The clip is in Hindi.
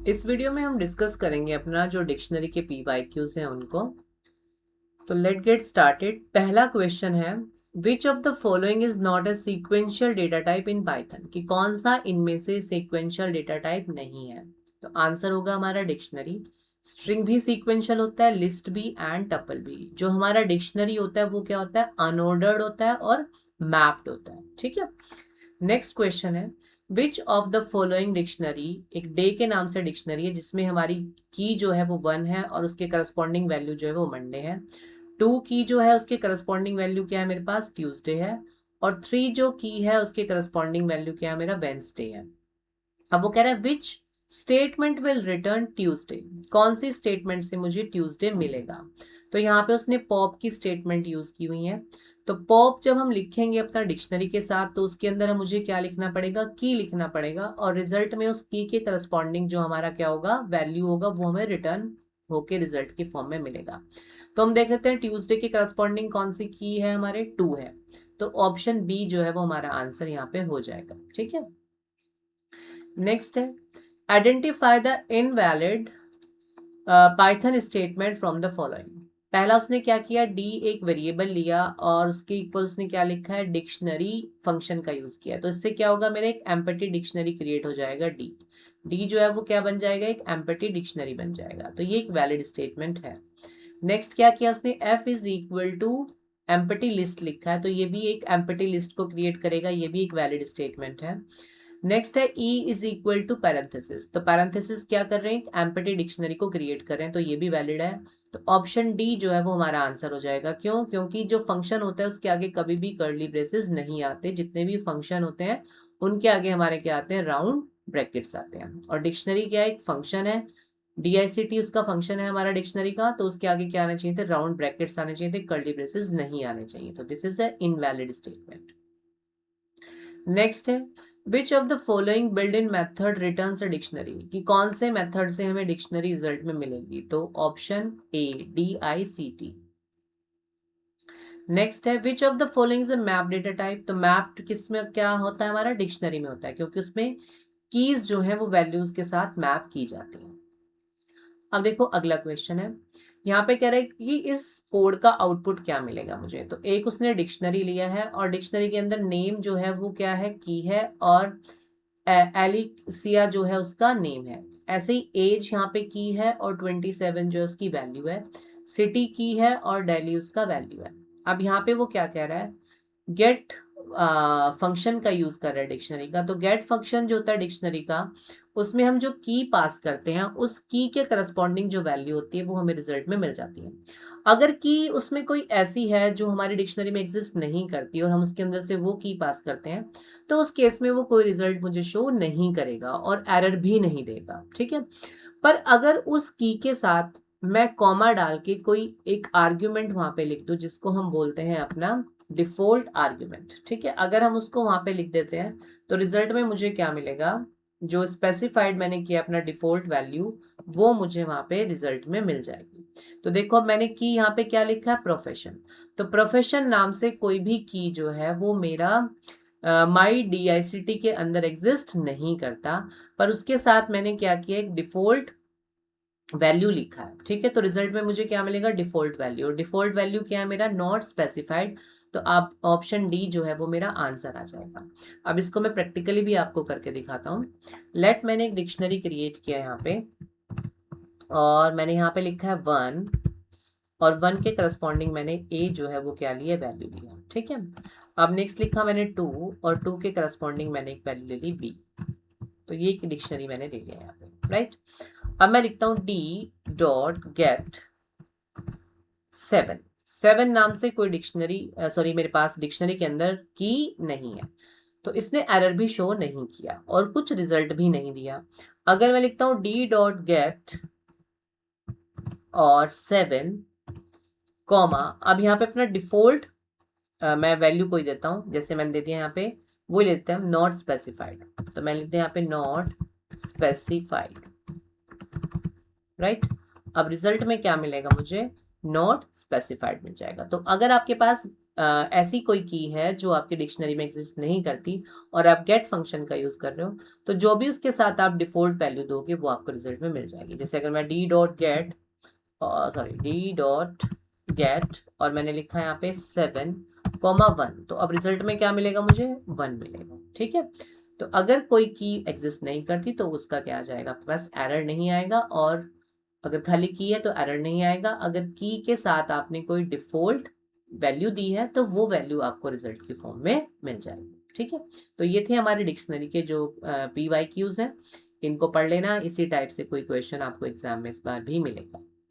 इस वीडियो में हम डिस्कस करेंगे अपना जो डिक्शनरी के PYQs हैं उनको। तो लेट गेट स्टार्टेड। पहला क्वेश्चन है which of the following is not a sequential data type in Python, कि कौन सा इनमें से सीक्वेंशियल डेटा टाइप नहीं है। तो आंसर होगा हमारा डिक्शनरी। स्ट्रिंग भी सीक्वेंशियल होता है, लिस्ट भी एंड टपल भी। जो हमारा डिक्शनरी होता है वो क्या होता है, अनऑर्डर्ड होता है और मैप्ड होता है। ठीक है। नेक्स्ट क्वेश्चन है which of the following dictionary, एक डे के नाम से डिक्शनरी है जिसमें हमारी की जो है वो 1 है और उसके करस्पॉन्डिंग वैल्यू जो है वो मंडे है। 2 की जो है उसके करस्पॉन्डिंग वैल्यू क्या है मेरे पास, ट्यूसडे है। और 3 जो की है उसके करस्पॉन्डिंग वैल्यू क्या है मेरा, वेंसडे है। अब वो कह रहा है which statement will return Tuesday, कौन सी स्टेटमेंट से मुझे ट्यूसडे मिलेगा। तो यहाँ पे उसने पॉप की स्टेटमेंट यूज की हुई है। तो पॉप जब हम लिखेंगे अपना डिक्शनरी के साथ तो उसके अंदर मुझे क्या लिखना पड़ेगा, की लिखना पड़ेगा, और रिजल्ट में उस की के करस्पॉन्डिंग जो हमारा क्या होगा, वैल्यू होगा, वो हमें रिटर्न होके रिजल्ट के फॉर्म में मिलेगा। तो हम देख लेते हैं ट्यूसडे के करस्पॉन्डिंग कौन सी की है, हमारे 2 है। तो ऑप्शन बी जो है वो हमारा आंसर यहाँ पे हो जाएगा। ठीक है। नेक्स्ट है identify the invalid Python statement from the following. पहला उसने क्या किया, डी एक वेरिएबल लिया और उसके इक्वल उसने क्या लिखा है, डिक्शनरी फंक्शन का यूज किया। तो इससे क्या होगा, मेरे एक एम्पटी डिक्शनरी क्रिएट हो जाएगा। डी डी जो है वो क्या बन जाएगा, एक एम्पटी डिक्शनरी बन जाएगा। तो ये एक वैलिड स्टेटमेंट है। नेक्स्ट क्या किया उसने, F is equal to empty list लिखा है, तो ये भी एक एम्पटी लिस्ट को क्रिएट करेगा, ये भी एक वैलिड स्टेटमेंट है। नेक्स्ट है E is equal to parenthesis, तो पैरेंथेसिस क्या कर रहे हैं, एम्पटी डिक्शनरी को क्रिएट कर रहे हैं, तो ये भी वैलिड है। तो ऑप्शन डी जो है वो हमारा आंसर हो जाएगा। क्यों, क्योंकि जो फंक्शन होता है उसके आगे कभी भी कर्ली ब्रेसेस नहीं आते। जितने भी फंक्शन होते हैं उनके आगे हमारे क्या आते हैं, राउंड ब्रैकेट्स आते हैं। और डिक्शनरी क्या है, एक फंक्शन है, DICT उसका फंक्शन है हमारा डिक्शनरी का, तो उसके आगे क्या आना चाहिए थे, राउंड ब्रैकेट्स आने चाहिए थे, कर्ली ब्रेसेस नहीं आने चाहिए। तो this is a invalid statement. Next है which of the following build in method returns a dictionary, कि कौन से मेथड से हमें डिक्शनरी रिजल्ट में मिलेगी। तो ऑप्शन ए DICT। नेक्स्ट है which of the following is a map data type, तो मैप किस में क्या होता है, हमारा डिक्शनरी में होता है, क्योंकि उसमें कीज जो है वो वैल्यूज के साथ मैप की जाती है। अब देखो अगला क्वेश्चन है, यहाँ पे कह रहा है कि इस कोड का आउटपुट क्या मिलेगा मुझे। तो एक उसने डिक्शनरी लिया है और डिक्शनरी के अंदर नेम जो है वो क्या है, की है, और एलिसिया जो है उसका नेम है। ऐसे ही एज यहाँ पे की है और 27 जो है उसकी वैल्यू है। सिटी की है और दिल्ली उसका वैल्यू है। अब यहाँ पे वो क्या कह रहा है, गेट फंक्शन का यूज कर रहा है डिक्शनरी का। तो गेट फंक्शन जो होता है डिक्शनरी का, उसमें हम जो की पास करते हैं उस की के करस्पॉन्डिंग जो वैल्यू होती है वो हमें रिजल्ट में मिल जाती है। अगर की उसमें कोई ऐसी है जो हमारी डिक्शनरी में एग्जिस्ट नहीं करती और हम उसके अंदर से वो की पास करते हैं, तो उस केस में वो कोई रिजल्ट मुझे शो नहीं करेगा और एरर भी नहीं देगा। ठीक है। पर अगर उस की के साथ मैं कॉमा डाल के कोई एक आर्ग्यूमेंट वहां पे लिख दूं जिसको हम बोलते हैं अपना डिफॉल्ट आर्ग्यूमेंट, ठीक है, अगर हम उसको वहां पे लिख देते हैं तो रिजल्ट में मुझे क्या मिलेगा, जो स्पेसिफाइड मैंने किया अपना डिफॉल्ट वैल्यू, वो मुझे वहां पे रिजल्ट में मिल जाएगी। तो देखो अब मैंने की यहाँ पे क्या लिखा है, प्रोफेशन। तो प्रोफेशन नाम से कोई भी की जो है वो मेरा माई DICT के अंदर एग्जिस्ट नहीं करता, पर उसके साथ मैंने क्या किया, एक डिफॉल्ट वैल्यू लिखा है। ठीक है। तो रिजल्ट में मुझे क्या मिलेगा, डिफॉल्ट वैल्यू। और डिफॉल्ट वैल्यू क्या है मेरा, नॉट स्पेसिफाइड। तो आप ऑप्शन डी जो है वो मेरा आंसर आ जाएगा। अब इसको मैं प्रैक्टिकली भी आपको करके दिखाता हूँ। लेट मैंने एक डिक्शनरी क्रिएट किया यहाँ पे और मैंने यहाँ पे लिखा है 1, और 1 के करस्पॉन्डिंग मैंने ए जो है वो क्या लिया, वैल्यू लिया। ठीक है। अब नेक्स्ट लिखा मैंने 2 और 2 के करस्पॉन्डिंग मैंने एक वैल्यू ले ली बी। तो ये एक डिक्शनरी मैंने ले लिया यहाँ पे, राइट। अब मैं लिखता हूँ d.get 7 नाम से कोई डिक्शनरी, सॉरी मेरे पास डिक्शनरी के अंदर की नहीं है, तो इसने एरर भी शो नहीं किया और कुछ रिजल्ट भी नहीं दिया। अगर मैं लिखता हूँ d.get और 7 कॉमा, अब यहाँ पे अपना डिफॉल्ट मैं वैल्यू कोई देता हूँ, जैसे मैंने दे दिया यहाँ पे, वो लेते हैं नॉट स्पेसिफाइड। तो मैं लिखते हैं यहाँ पे नॉट स्पेसिफाइड, राइट। अब रिजल्ट में क्या मिलेगा मुझे, नॉट स्पेसिफाइड मिल जाएगा। तो अगर आपके पास ऐसी कोई की है जो आपकी डिक्शनरी में एग्जिस्ट नहीं करती और आप गेट फंक्शन का यूज़ कर रहे हो, तो जो भी उसके साथ आप डिफ़ॉल्ट वैल्यू दोगे वो आपको रिजल्ट में मिल जाएगी। जैसे अगर मैं डी डॉट गेट और मैंने लिखा है यहाँ पे 7,1, तो अब रिजल्ट में क्या मिलेगा मुझे? 1 मिलेगा। ठीक है, तो अगर कोई की एग्जिस्ट नहीं करती तो उसका क्या आ जाएगा आपके पास? एरर नहीं आएगा। और अगर खाली की है तो एरर नहीं आएगा। अगर की के साथ आपने कोई डिफ़ॉल्ट वैल्यू दी है तो वो वैल्यू आपको रिजल्ट की फॉर्म में मिल जाएगी। ठीक है, तो ये थे हमारे डिक्शनरी के जो PYQs हैं, इनको पढ़ लेना। इसी टाइप से कोई क्वेश्चन आपको एग्जाम में इस बार भी मिलेगा।